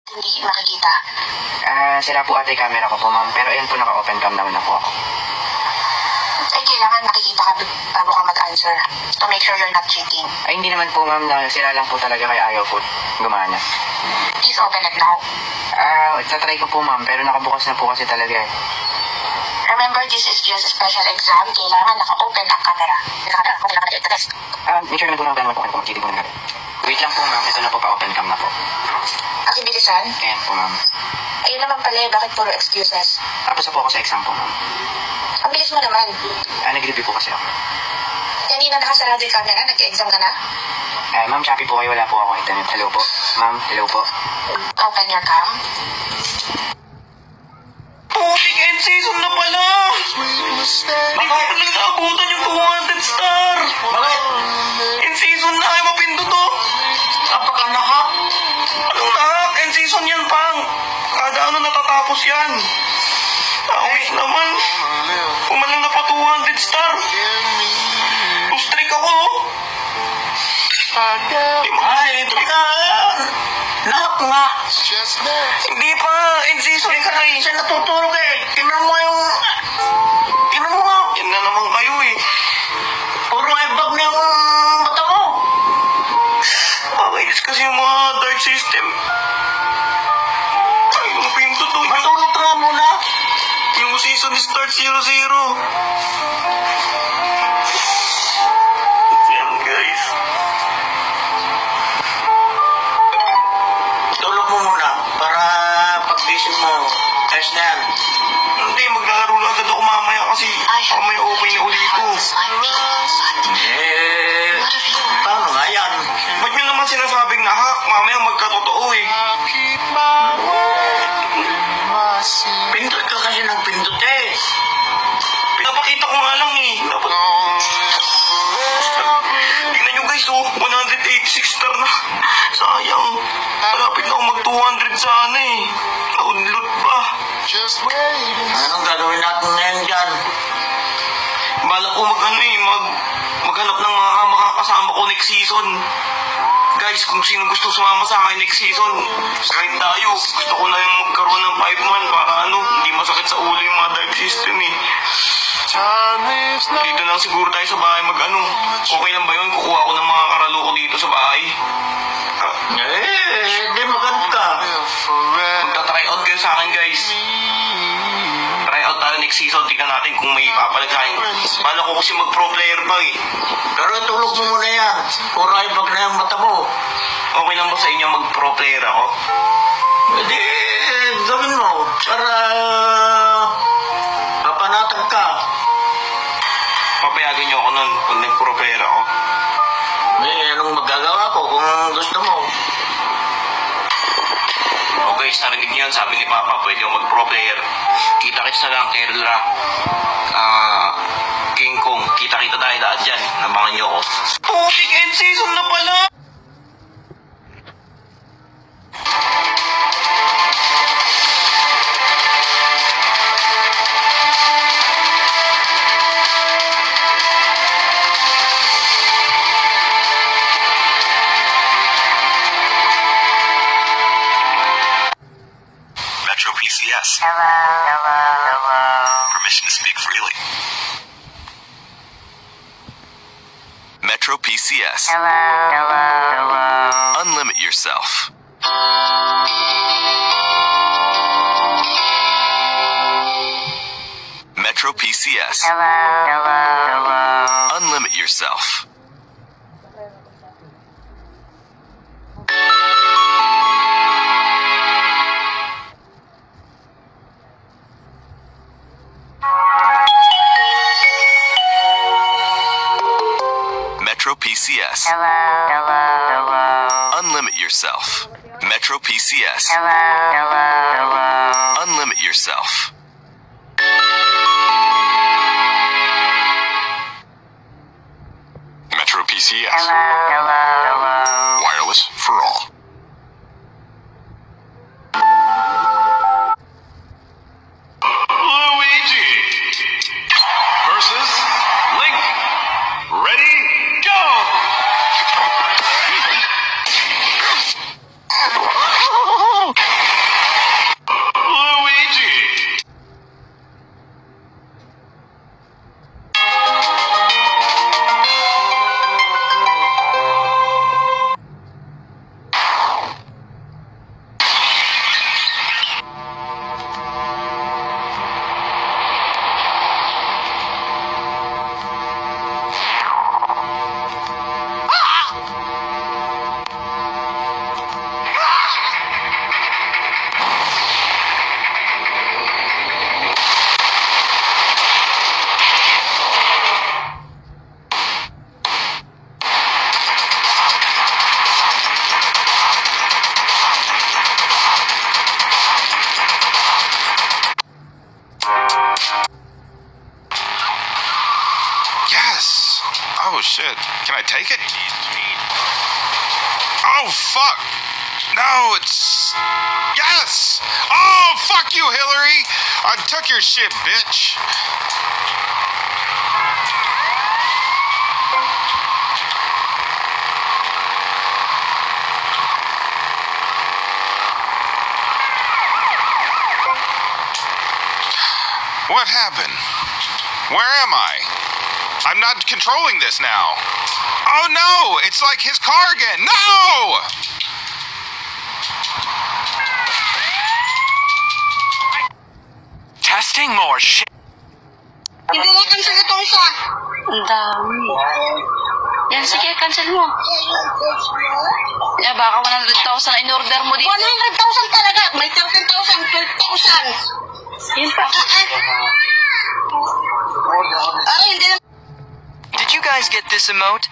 Hindi makikita. Sira po ata yung camera ko po, ma'am. Pero ayun po, naka-open cam naman na po ako. Ay, kailangan nakikita ka bago ka mag-answer to make sure you're not cheating. Ay, hindi naman po, ma'am. Sira lang po talaga kaya ayaw po gumana. Please open it now. Tatry ko po, ma'am. Pero nakabukas na po kasi talaga eh. Remember, this is just a special exam. Kailangan naka-open ang camera. Kung kailangan nag-test. Make sure naman po naman po kung mag-cheating po na. Wait lang po, ma'am. Ito na po, pa-open cam na po. Akibilisan? Ayan po, ma'am. Ayun naman pala, bakit puro excuses? Tapos na po ako sa exam po, ma'am. Ang bilis mo naman. Nag-review po kasi ako. Kanina nakasarado yung camera, nag-exam ka na? Ma'am, Shopee po kayo. Wala po ako internet. Hello po. Ma'am, hello po. Open your cam. Putik end season na pala! Hindi ko pala naabutan yung 200 star! Bakit? End season na, ayaw mapindot to! Napaka-naka. Anong lahat? End season yan, pang! Kada ano natatapos yan! Wish naman! Kumalang na pa 200 star! 2 streak ako! Ay, teka. Nahak nga. Hindi pa! End season ka na eh! Siya natutulog eh. Tingnan mo yung... Tingnan mo nga. Yan na naman kayo eh! Puro ebag na yung mata mo. Makainis kasi yung mga dark system. Ay, napindot to! Matulog ka nga muna. Yung season start 0-0. Yan guys. Tulog mo muna para pag-vision mo. Ayos na yan. Hindi, maglalaro lang agad ako mamaya kasi mamaya okay na ulit ko. Paano nga yan? Ba't nyo naman sinasabing na hack? Mamaya magkatotoo eh. Pindot ka kasi ng pindot eh. Pinapakita ko nga lang eh. Dapat... Tingnan nyo guys oh, 186 star na. Sayang. Malapit na ako mag 200 sana eh. Download pa. Anong gagawin natin ngayon dyan? Balak ko maghanap ng mga makakasama ko next season. Guys, kung sino gusto sumama sa akin next season, join tayo. Gusto ko na yung magkaroon ng 5-man para hindi masakit sa ulo yung mga dive system eh. Dito lang siguro tayo sa bahay Okay lang ba yun? Kukuha ko ng mga karalo ko dito sa bahay. Di maganda. Magta-try out kayo sa akin guys. Try out tayo next season. Tingnan natin kung may ipapalag sa akin. Bala ko kasi mag-pro player pa eh. Pero tulog mo muna yan. Puro ebag na yung mata mo. Okay lang ba sa inyo mag-pro player ako? Hindi, gawin mo. Para papanatag ka. Papayagan niyo ako nun kung nag-pro player ako. Anong magagawa ko kung gusto mo? Okay, narinig niyo yun. Sabi ni Papa, pwede ako mag-pro player. Kita-kits na lang, Kerla. King Kong. Kita-kita tayo lahat dyan. Nabangan niyo ako. Putik end season na pala! Metro PCS. Hello. Permission to speak freely. Metro PCS. Hello. Unlimit yourself. Metro PCS. Hello. Unlimit yourself. Metro PCS. Hello. Unlimit yourself. Metro PCS. Hello. Unlimit yourself. Metro PCS. Hello. Wireless for all. Luigi versus Link. Ready, go! Oh shit. Can I take it? Oh fuck. No, it's... Yes! Oh, fuck you, Hillary! I took your shit, bitch. What happened? Where am I? I'm not controlling this now. Oh no! It's like his car again. No! Testing more shit. Hindi na cancel itong isa. Ang dami. Yan, sige, cancel mo. Baka 100,000 in order mo dito. 100,000 talaga. May 13,000, 12,000. Yun pa. Ay, hindi na. Did you guys get this emote?